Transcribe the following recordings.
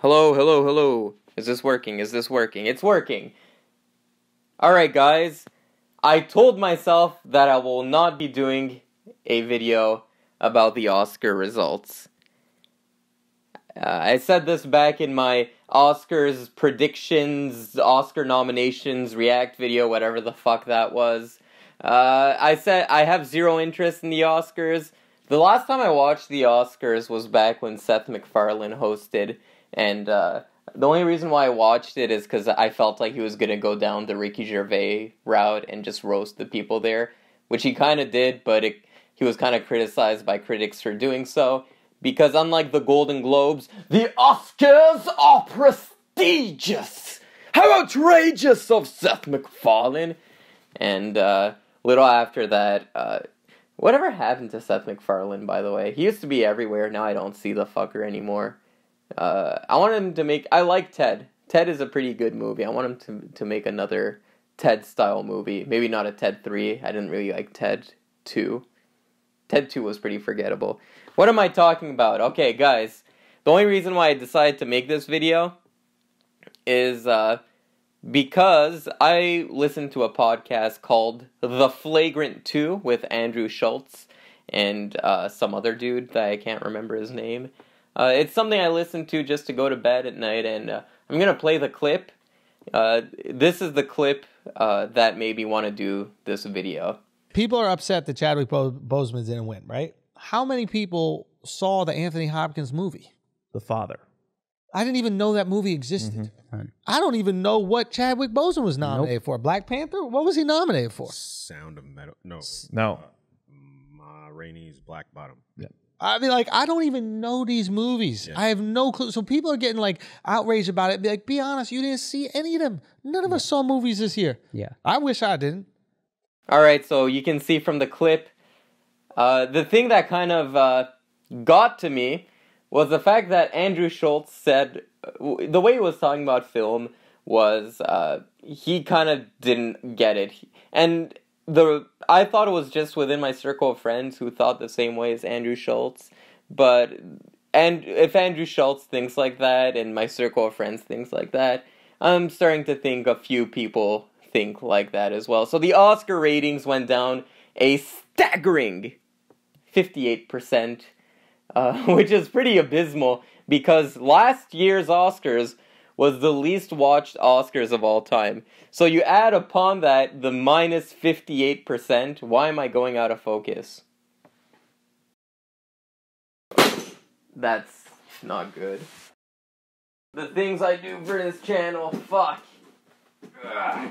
Hello, hello, hello. Is this working? Is this working? It's working. Alright, guys. I told myself that I will not be doing a video about the Oscar results. I said this back in my Oscars predictions, Oscar nominations, react video, whatever the fuck that was. I said I have zero interest in the Oscars. The last time I watched the Oscars was back when Seth MacFarlane hosted, and the only reason why I watched it is because I felt like he was going to go down the Ricky Gervais route and just roast the people there, which he kind of did, but he was kind of criticized by critics for doing so, because unlike the Golden Globes, the Oscars are prestigious! How outrageous of Seth MacFarlane! And little after that, whatever happened to Seth MacFarlane, by the way? He used to be everywhere, now I don't see the fucker anymore. I want him to make... I like Ted. Ted is a pretty good movie. I want him to make another Ted-style movie. Maybe not a Ted 3. I didn't really like Ted 2. Ted 2 was pretty forgettable. What am I talking about? Okay, guys. The only reason why I decided to make this video is because I listened to a podcast called The Flagrant 2 with Andrew Schultz and some other dude that I can't remember his name. It's something I listen to just to go to bed at night, and I'm going to play the clip. This is the clip that made me want to do this video. People are upset that Chadwick Boseman didn't win, right? How many people saw the Anthony Hopkins movie? The Father. I didn't even know that movie existed. I don't even know what Chadwick Boseman was nominated for. Black Panther? What was he nominated for? Sound of Metal. No. Ma Rainey's Black Bottom. Yeah. I mean, like, I don't even know these movies. Yeah. I have no clue. So people are getting, like, outraged about it. Be like, be honest, you didn't see any of them. None of us saw movies this year. Yeah. I wish I didn't. All right, so you can see from the clip, the thing that kind of got to me was the fact that Andrew Schultz said, the way he was talking about film was, he kind of didn't get it. And I thought it was just within my circle of friends who thought the same way as Andrew Schultz, and if Andrew Schultz thinks like that, and my circle of friends thinks like that, I'm starting to think a few people think like that as well. So the Oscar ratings went down a staggering 58%, which is pretty abysmal, because last year's Oscars was the least watched Oscars of all time. So you add upon that the minus 58%. Why am I going out of focus? That's not good. The things I do for this channel, fuck. Ugh.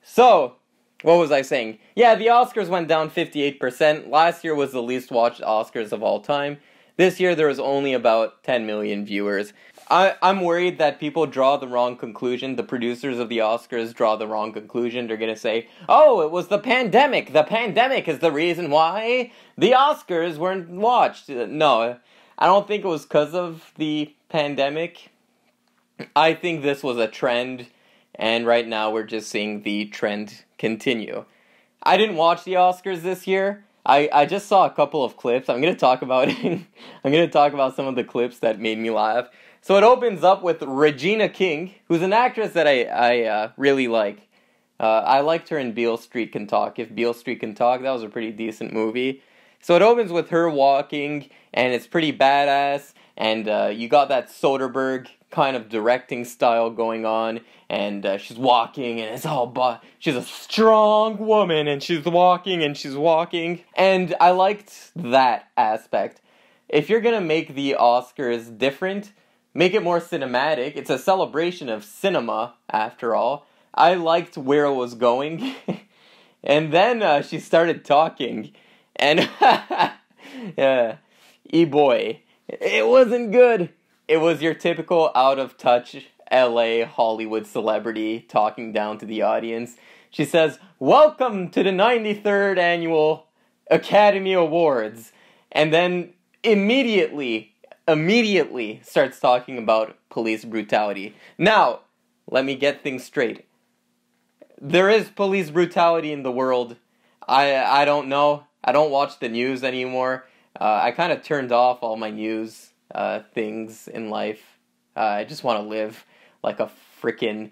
So, what was I saying? Yeah, the Oscars went down 58%. Last year was the least watched Oscars of all time. This year there was only about 10 million viewers. I'm worried that people draw the wrong conclusion. The producers of the Oscars draw the wrong conclusion. They're going to say, oh, it was the pandemic. The pandemic is the reason why the Oscars weren't watched. No, I don't think it was because of the pandemic. I think this was a trend, and right now we're just seeing the trend continue. I didn't watch the Oscars this year. I just saw a couple of clips. I'm going to talk about it. I'm going to talk about some of the clips that made me laugh. So it opens up with Regina King, who's an actress that I really like. I liked her in Beale Street Can Talk. If Beale Street Can Talk, that was a pretty decent movie. So it opens with her walking, and it's pretty badass, and you got that Soderbergh kind of directing style going on, and she's walking, and it's all she's a strong woman, and she's walking, and I liked that aspect. If you're gonna make the Oscars different, make it more cinematic. It's a celebration of cinema, after all. I liked where it was going, and then she started talking, and boy, it wasn't good. It was your typical out-of-touch LA Hollywood celebrity talking down to the audience. She says, "Welcome to the 93rd Annual Academy Awards," and then immediately starts talking about police brutality. Now, let me get things straight. There is police brutality in the world. I don't know. I don't watch the news anymore. I kind of turned off all my news things in life. I just want to live like a freaking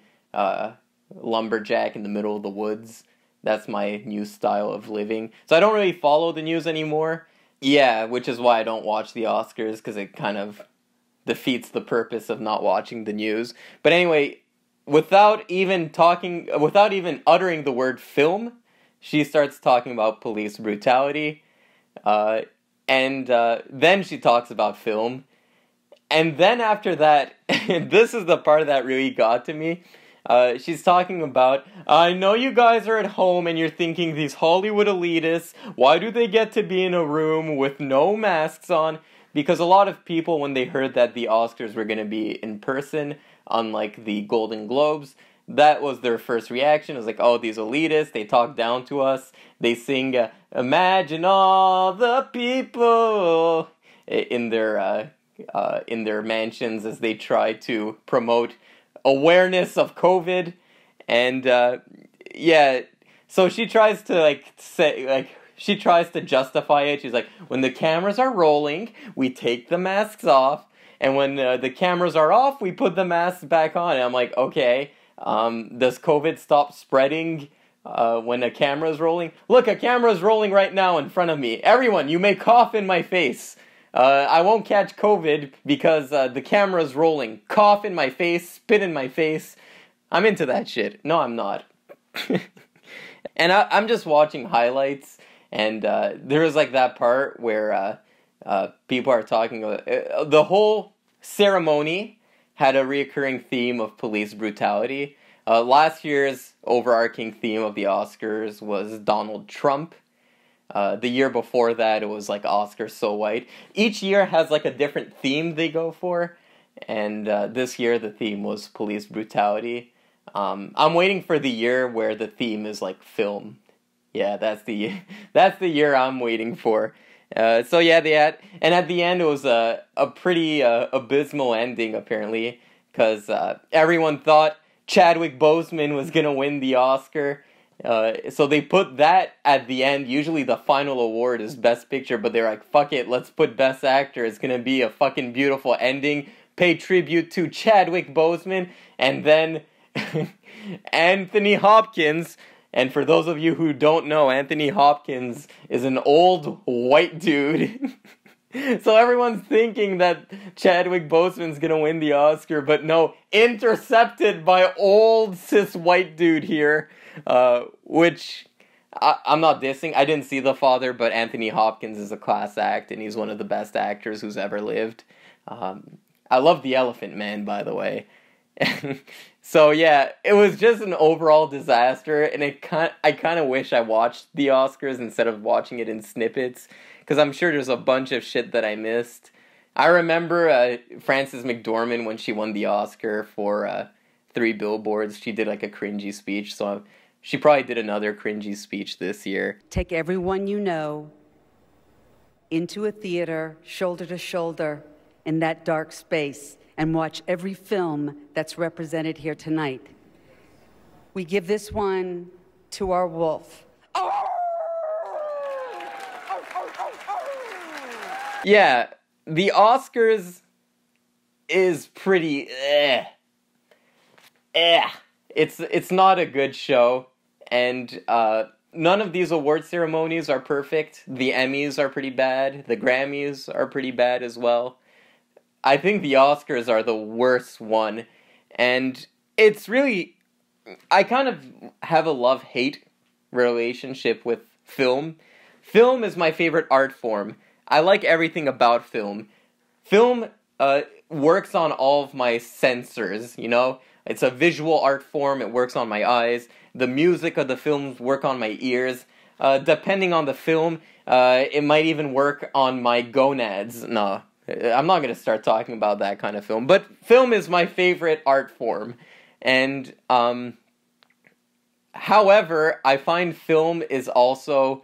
lumberjack in the middle of the woods. That's my new style of living. So I don't really follow the news anymore. Yeah, which is why I don't watch the Oscars, because it kind of defeats the purpose of not watching the news. But anyway, without even uttering the word film, she starts talking about police brutality. And then she talks about film. And then after that, this is the part that really got to me. She's talking about, I know you guys are at home and you're thinking, these Hollywood elitists, why do they get to be in a room with no masks on? Because a lot of people, when they heard that the Oscars were going to be in person, unlike the Golden Globes, that was their first reaction. It was like, oh, these elitists, they talk down to us. They sing, imagine all the people in their mansions as they try to promote awareness of COVID. And yeah, so she tries to she tries to justify it. She's like, when the cameras are rolling, we take the masks off, and when the cameras are off, we put the masks back on. And I'm like, okay, does COVID stop spreading when a camera is rolling? Look, a camera is rolling right now in front of me. Everyone, you may cough in my face. I won't catch COVID because the camera's rolling. Cough in my face, spit in my face. I'm into that shit. No, I'm not. And I'm just watching highlights, and there was like that part where people are talking about... the whole ceremony had a reoccurring theme of police brutality. Last year's overarching theme of the Oscars was Donald Trump. The year before that, it was like Oscar So White. Each year has like a different theme they go for, and this year the theme was police brutality. I'm waiting for the year where the theme is like film. Yeah, that's the year I'm waiting for. So yeah, and at the end it was a pretty abysmal ending apparently, because everyone thought Chadwick Boseman was gonna win the Oscar. So they put that at the end. Usually the final award is Best Picture, but they're like, fuck it, let's put Best Actor. It's gonna be a fucking beautiful ending. Pay tribute to Chadwick Boseman. And then Anthony Hopkins. And for those of you who don't know, Anthony Hopkins is an old white dude. So everyone's thinking that Chadwick Boseman's gonna win the Oscar, but no, intercepted by old cis white dude here. Which I'm not dissing. I didn't see The Father, but Anthony Hopkins is a class act, and he's one of the best actors who's ever lived. I love The Elephant Man, by the way. So yeah, it was just an overall disaster, and I kind of wish I watched the Oscars instead of watching it in snippets, because I'm sure there's a bunch of shit that I missed. I remember Frances McDormand, when she won the Oscar for 3 Billboards, she did like a cringy speech, so she probably did another cringy speech this year. Take everyone you know into a theater, shoulder to shoulder, in that dark space, and watch every film that's represented here tonight. We give this one to our wolf. Yeah, the Oscars is pretty It's not a good show, and none of these award ceremonies are perfect. The Emmys are pretty bad. The Grammys are pretty bad as well. I think the Oscars are the worst one, and it's really... I kind of have a love-hate relationship with film. Film is my favorite art form. I like everything about film. Film works on all of my sensors, you know? It's a visual art form, it works on my eyes. The music of the films work on my ears. Depending on the film, it might even work on my gonads. No, I'm not going to start talking about that kind of film. But film is my favorite art form. And, however, I find film is also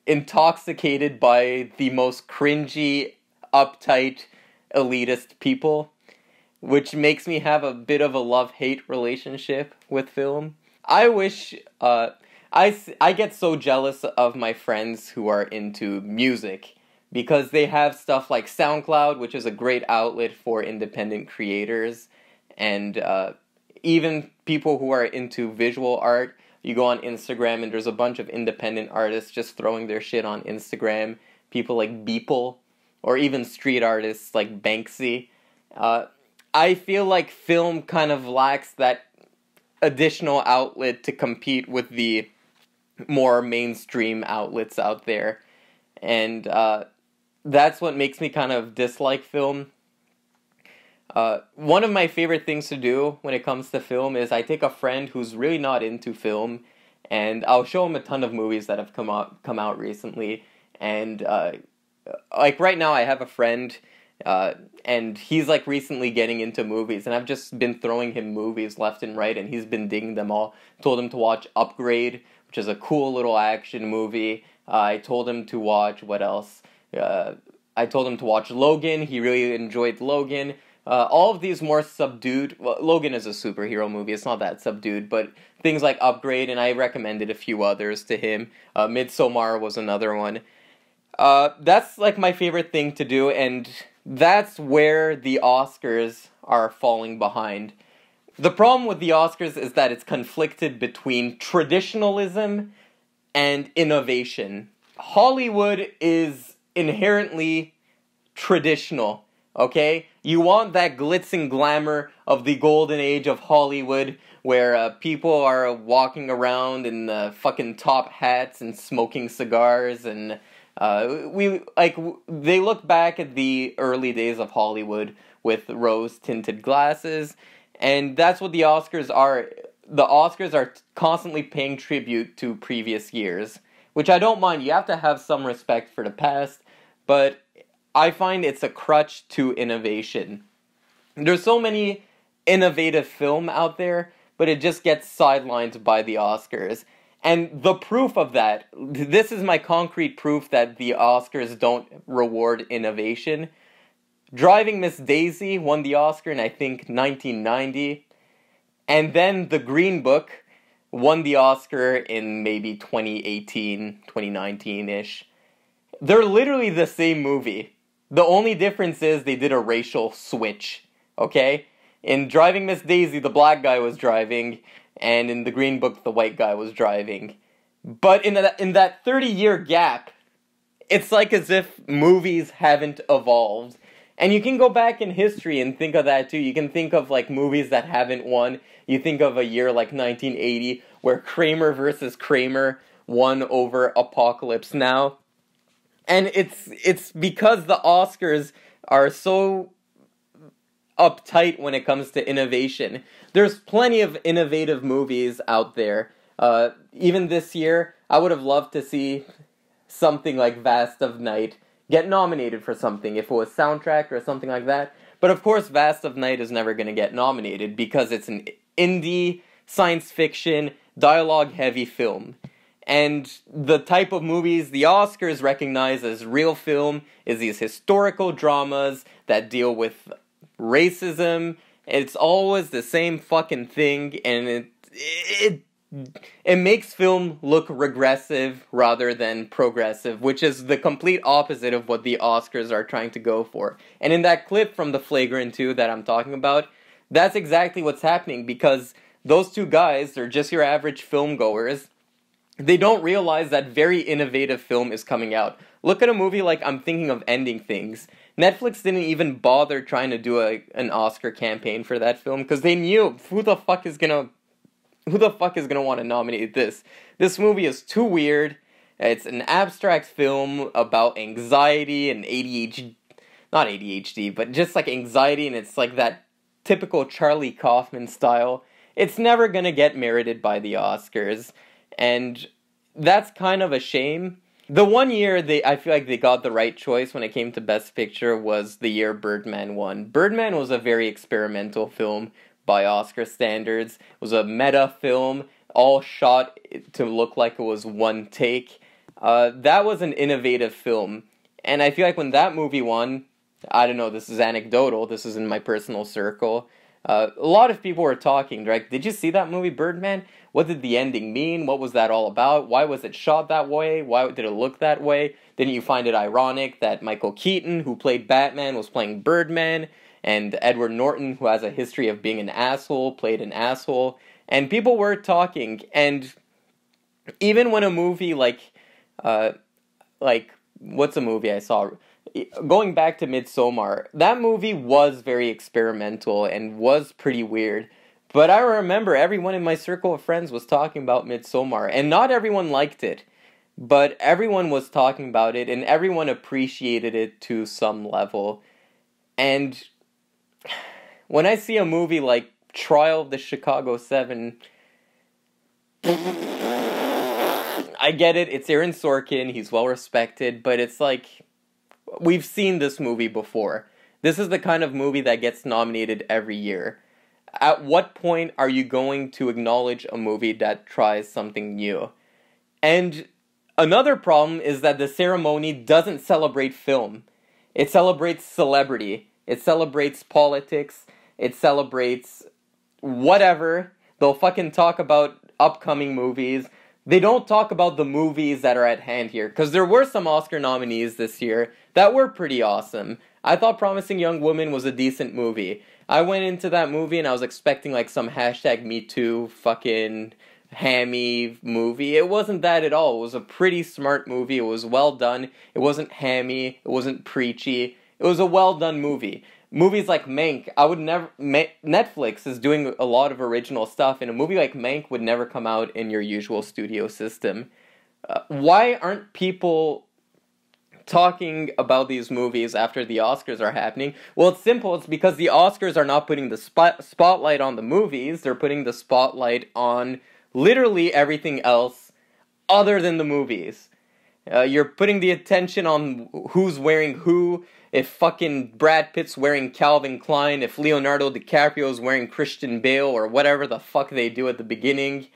intoxicated by the most cringy, uptight, elitist people, which makes me have a bit of a love-hate relationship with film. I wish, I get so jealous of my friends who are into music, because they have stuff like SoundCloud, which is a great outlet for independent creators, and even people who are into visual art. You go on Instagram and there's a bunch of independent artists just throwing their shit on Instagram. People like Beeple, or even street artists like Banksy. I feel like film kind of lacks that additional outlet to compete with the more mainstream outlets out there. And that's what makes me kind of dislike film. One of my favorite things to do when it comes to film is I take a friend who's really not into film, and I'll show him a ton of movies that have come out recently. And like right now I have a friend, and he's like recently getting into movies, and I've just been throwing him movies left and right, and he's been digging them all. Told him to watch Upgrade, which is a cool little action movie. I told him to watch, what else? I told him to watch Logan. He really enjoyed Logan. All of these more subdued, well, Logan is a superhero movie, it's not that subdued, but things like Upgrade, and I recommended a few others to him. Midsommar was another one. That's like my favorite thing to do, and that's where the Oscars are falling behind. The problem with the Oscars is that it's conflicted between traditionalism and innovation. Hollywood is inherently traditional, okay? You want that glitz and glamour of the golden age of Hollywood, where people are walking around in fucking top hats and smoking cigars, and they look back at the early days of Hollywood with rose-tinted glasses, and that's what the Oscars are. The Oscars are constantly paying tribute to previous years, which I don't mind. You have to have some respect for the past, but I find it's a crutch to innovation. There's so many innovative film out there, but it just gets sidelined by the Oscars. And the proof of that, this is my concrete proof that the Oscars don't reward innovation. Driving Miss Daisy won the Oscar in, I think, 1990. And then The Green Book won the Oscar in maybe 2018, 2019-ish. They're literally the same movie. The only difference is they did a racial switch, okay? In Driving Miss Daisy, the black guy was driving, and in The Green Book, the white guy was driving. But in that 30-year gap, it's like as if movies haven't evolved. And you can go back in history and think of that too. You can think of like movies that haven't won. You think of a year like 1980, where Kramer versus Kramer won over Apocalypse Now. And it's because the Oscars are so uptight when it comes to innovation. There's plenty of innovative movies out there. Even this year, I would have loved to see something like Vast of Night get nominated for something, if it was soundtrack or something like that. But of course, Vast of Night is never going to get nominated because it's an indie, science fiction, dialogue-heavy film. And the type of movies the Oscars recognize as real film is these historical dramas that deal with racism. It's always the same fucking thing, and it makes film look regressive rather than progressive, which is the complete opposite of what the Oscars are trying to go for. And in that clip from The Flagrant 2 that I'm talking about, that's exactly what's happening, because those two guys are just your average film goers. They don't realize that very innovative film is coming out. Look at a movie like I'm Thinking of Ending Things. Netflix didn't even bother trying to do an Oscar campaign for that film because they knew who the fuck is gonna want to nominate this. This movie is too weird. It's an abstract film about anxiety and ADHD, not ADHD, but just like anxiety, and it's like that typical Charlie Kaufman style. It's never gonna get merited by the Oscars. And that's kind of a shame. The one year I feel like they got the right choice when it came to Best Picture was the year Birdman won. Birdman was a very experimental film by Oscar standards. It was a meta film, all shot to look like it was one take. That was an innovative film. And I feel like when that movie won, I don't know, this is anecdotal, this is in my personal circle, A lot of people were talking, like, did you see that movie Birdman? What did the ending mean? What was that all about? Why was it shot that way? Why did it look that way? Didn't you find it ironic that Michael Keaton, who played Batman, was playing Birdman, and Edward Norton, who has a history of being an asshole, played an asshole? And people were talking, and even when a movie like, what's a movie I saw? Going back to Midsommar, that movie was very experimental and was pretty weird. But I remember everyone in my circle of friends was talking about Midsommar, and not everyone liked it. But everyone was talking about it, and everyone appreciated it to some level. And when I see a movie like Trial of the Chicago 7, I get it, it's Aaron Sorkin, he's well respected, but it's like, we've seen this movie before. This is the kind of movie that gets nominated every year. At what point are you going to acknowledge a movie that tries something new? And another problem is that the ceremony doesn't celebrate film. It celebrates celebrity. It celebrates politics. It celebrates whatever. They'll fucking talk about upcoming movies. They don't talk about the movies that are at hand here. Because there were some Oscar nominees this year that were pretty awesome. I thought Promising Young Woman was a decent movie. I went into that movie and I was expecting like some #MeToo fucking hammy movie. It wasn't that at all. It was a pretty smart movie. It was well done. It wasn't hammy. It wasn't preachy. It was a well done movie. Movies like Mank, Netflix is doing a lot of original stuff, and a movie like Mank would never come out in your usual studio system. Why aren't people talking about these movies after the Oscars are happening? Well, it's simple. It's because the Oscars are not putting the spotlight on the movies. They're putting the spotlight on literally everything else other than the movies. You're putting the attention on who's wearing who. If fucking Brad Pitt's wearing Calvin Klein, if Leonardo DiCaprio's wearing Christian Bale, or whatever the fuck they do at the beginning.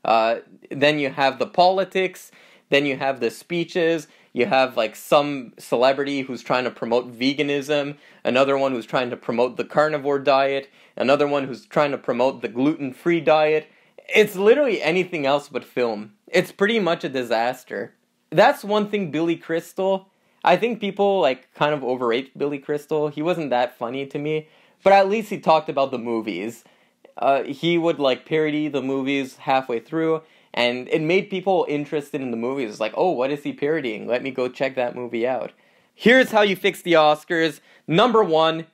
Then you have the politics. Then you have the speeches. You have like some celebrity who's trying to promote veganism. Another one who's trying to promote the carnivore diet. Another one who's trying to promote the gluten-free diet. It's literally anything else but film. It's pretty much a disaster. That's one thing Billy Crystal... I think people, like, kind of overrate Billy Crystal. He wasn't that funny to me. But at least he talked about the movies. He would, like, parody the movies halfway through. And it made people interested in the movies. It's like, oh, what is he parodying? Let me go check that movie out. Here's how you fix the Oscars. Number 1,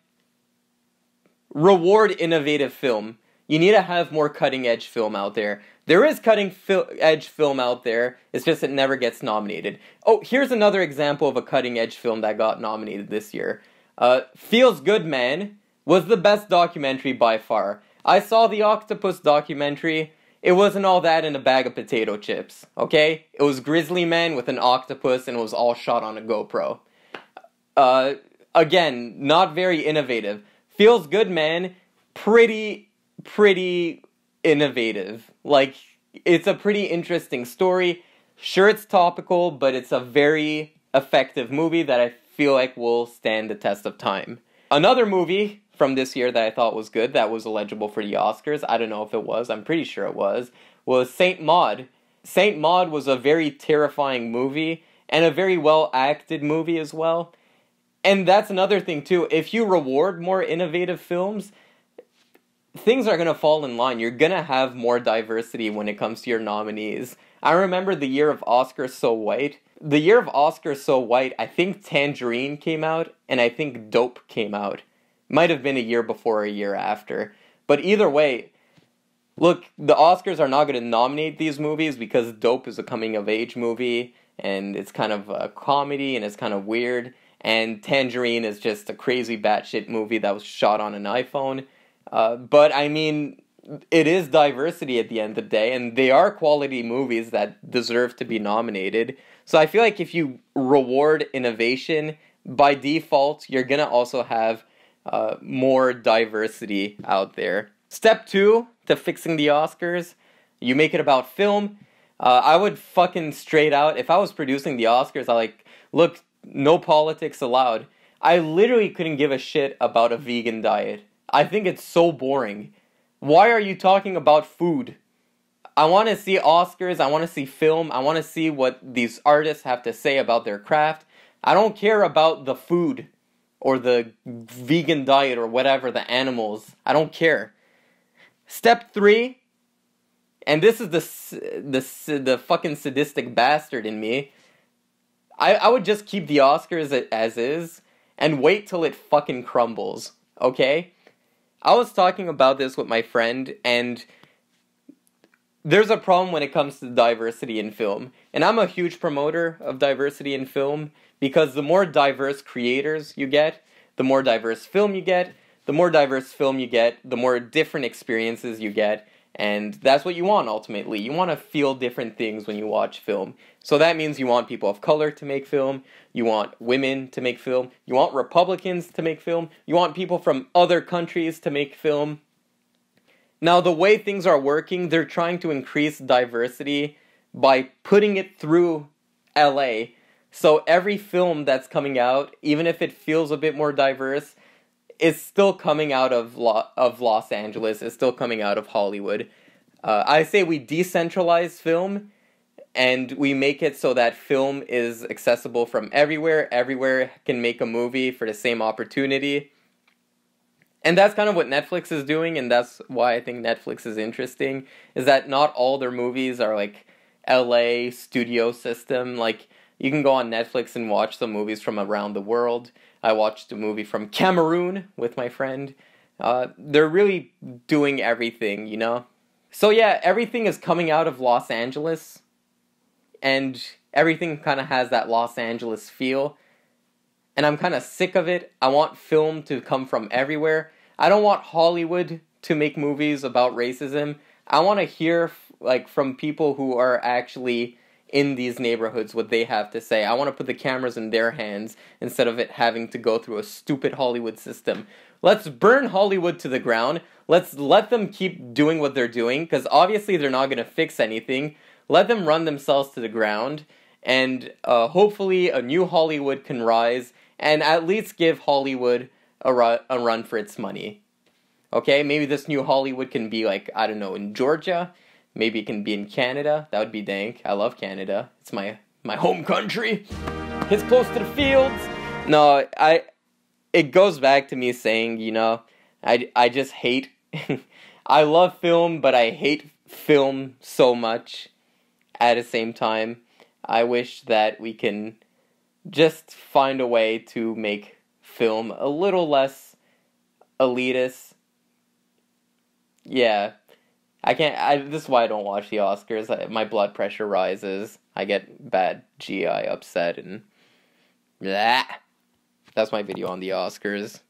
reward innovative film. You need to have more cutting-edge film out there. There is cutting-edge film out there, it's just it never gets nominated. Oh, here's another example of a cutting-edge film that got nominated this year. Feels Good Man was the best documentary by far. I saw the Octopus documentary. It wasn't all that in a bag of potato chips, okay? It was Grizzly Man with an octopus, and it was all shot on a GoPro. Again, not very innovative. Feels Good Man, pretty innovative. Like, it's a pretty interesting story. Sure, it's topical, but it's a very effective movie that I feel like will stand the test of time. Another movie from this year that I thought was good, that was eligible for the Oscars, I don't know if it was, I'm pretty sure it was Saint Maud. Saint Maud was a very terrifying movie, and a very well-acted movie as well. And that's another thing, too. If you reward more innovative films, things are going to fall in line. You're going to have more diversity when it comes to your nominees. I remember the year of Oscar So White. The year of Oscar So White, I think Tangerine came out, and I think Dope came out. Might have been a year before or a year after. But either way, look, the Oscars are not going to nominate these movies because Dope is a coming-of-age movie, and it's kind of a comedy, and it's kind of weird. And Tangerine is just a crazy batshit movie that was shot on an iPhone. But, I mean, it is diversity at the end of the day, and they are quality movies that deserve to be nominated. So I feel like if you reward innovation, by default, you're going to also have more diversity out there. Step 2 to fixing the Oscars, you make it about film. I would fucking straight out, if I was producing the Oscars, look, no politics allowed. I literally couldn't give a shit about a vegan diet. I think it's so boring. Why are you talking about food? I want to see Oscars, I want to see film, I want to see what these artists have to say about their craft. I don't care about the food or the vegan diet or whatever, the animals. I don't care. Step 3, and this is the fucking sadistic bastard in me. I would just keep the Oscars as is and wait till it fucking crumbles, okay? I was talking about this with my friend, and there's a problem when it comes to diversity in film. And I'm a huge promoter of diversity in film because the more diverse creators you get, the more diverse film you get, the more diverse film you get, the more different experiences you get. And that's what you want, ultimately. You want to feel different things when you watch film. So that means you want people of color to make film, you want women to make film, you want Republicans to make film, you want people from other countries to make film. Now, the way things are working, they're trying to increase diversity by putting it through LA. So every film that's coming out, even if it feels a bit more diverse, is still coming out of Los Angeles, is still coming out of Hollywood. I say we decentralize film, and we make it so that film is accessible from everywhere. Everywhere can make a movie for the same opportunity. And that's kind of what Netflix is doing, and that's why I think Netflix is interesting, is that not all their movies are like LA studio system. Like, you can go on Netflix and watch some movies from around the world. I watched a movie from Cameroon with my friend. They're really doing everything, you know? So yeah, everything is coming out of Los Angeles, and everything kind of has that Los Angeles feel. And I'm kind of sick of it. I want film to come from everywhere. I don't want Hollywood to make movies about racism. I want to hear from people who are actually in these neighborhoods what they have to say. I want to put the cameras in their hands instead of it having to go through a stupid Hollywood system. Let's burn Hollywood to the ground. Let's let them keep doing what they're doing, because obviously they're not going to fix anything. Let them run themselves to the ground, and hopefully a new Hollywood can rise and at least give Hollywood a run for its money. Okay, maybe this new Hollywood can be like, I don't know, in Georgia. Maybe it can be in Canada. That would be dank. I love Canada. It's my home country. It's close to the fields. No, it goes back to me saying, you know, I just hate, I love film, but I hate film so much at the same time. I wish that we can just find a way to make film a little less elitist. Yeah. This is why I don't watch the Oscars. My blood pressure rises. I get bad GI upset and blah. That's my video on the Oscars.